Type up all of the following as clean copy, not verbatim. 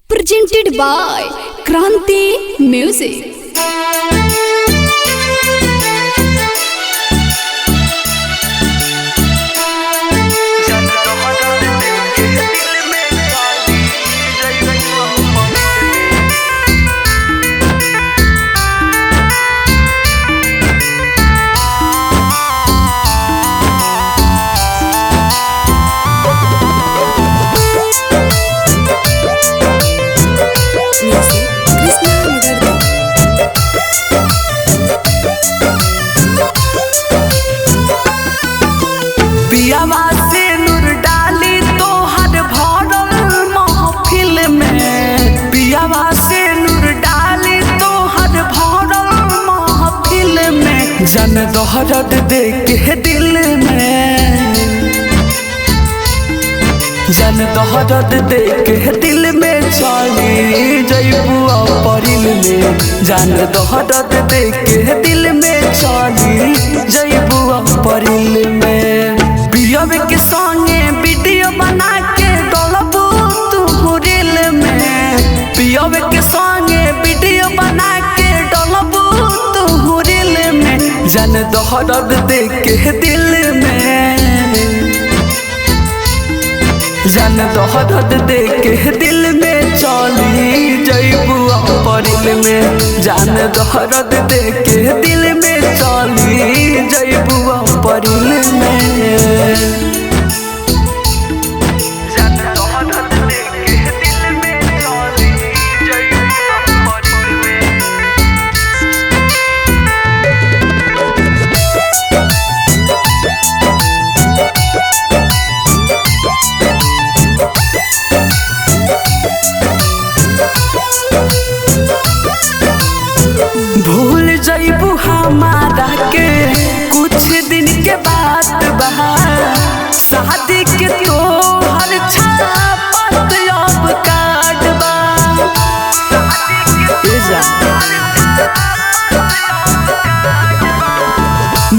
Presented by Kranti Music. पियावा से नूर डाली तोहर भरल महफिल में, पियावा से नूर डाली तोहर भरल महफिल में, जन दहरद दे के दिल में, जन दहरद दे के दिल में चली जइबू परिल में, जन दहरद दे के दिल में चली जइबू परिल में। पियब के संगे वीडियो बना के डलबू तू रील में, पियब के संगे वीडियो बना के डलबू तू रील में, जन दहरद दे के दिल में, जन दहरद दे के दिल में चली जइबू परिल में, जन दहरद दे के दिल में चली जइबू परिल में। भूल जइबू हमारा के कुछ दिन के बाद बहा, शादी के तोहर छापत अब कार्ड बा,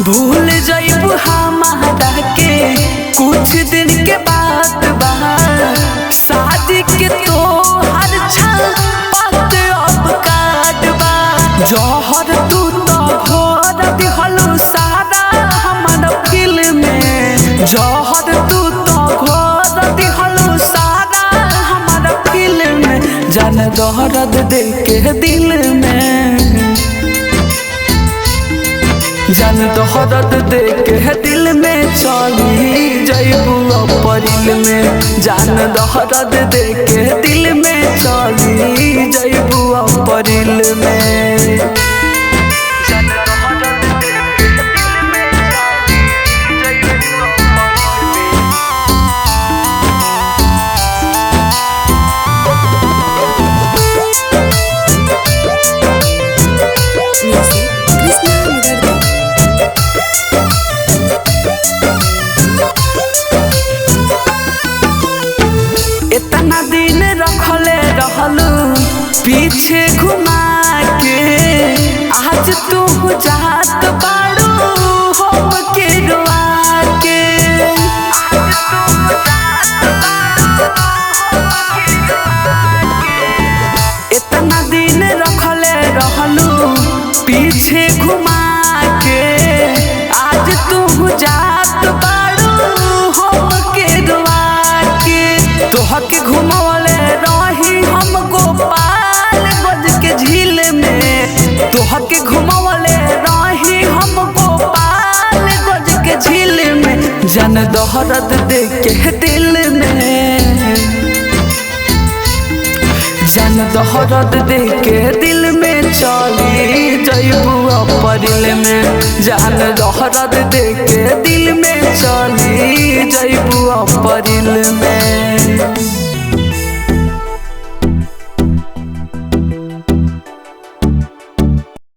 भूल जइबू हमारा के कुछ दिन के बाद बहा, शादी के तोहर छापत अब कार्ड बा, जहर तू तो घोर दिहलू सारा हमर फिल में, जहर तू तो घोर दिहलू सारा हमर फिल में, जन दहरद दे के दिल में, जन दहरद दे के दिल में चली जइबू परिल में, जन दहरद दे के दिल में चली जइबू परिल में। इतना दिन रखले रहलू पीछे घुमा के, आज तू जात बाड़ू हम के रुआ के, इतना दिन रखले रहलू पीछे घुमा के, आज तू जात बाड़ू हम के रुआ के, तोहर के घुमवले रही हम गोपाल गंज के झील में, तोहर के घुमवले रही हम गोपाल गंज के झील में, जन दहरद दे के दिल में, जन दहरद दे के दिल में चली जइबू परिल में, जन दहरद दे के दिल में चली जइबू परिल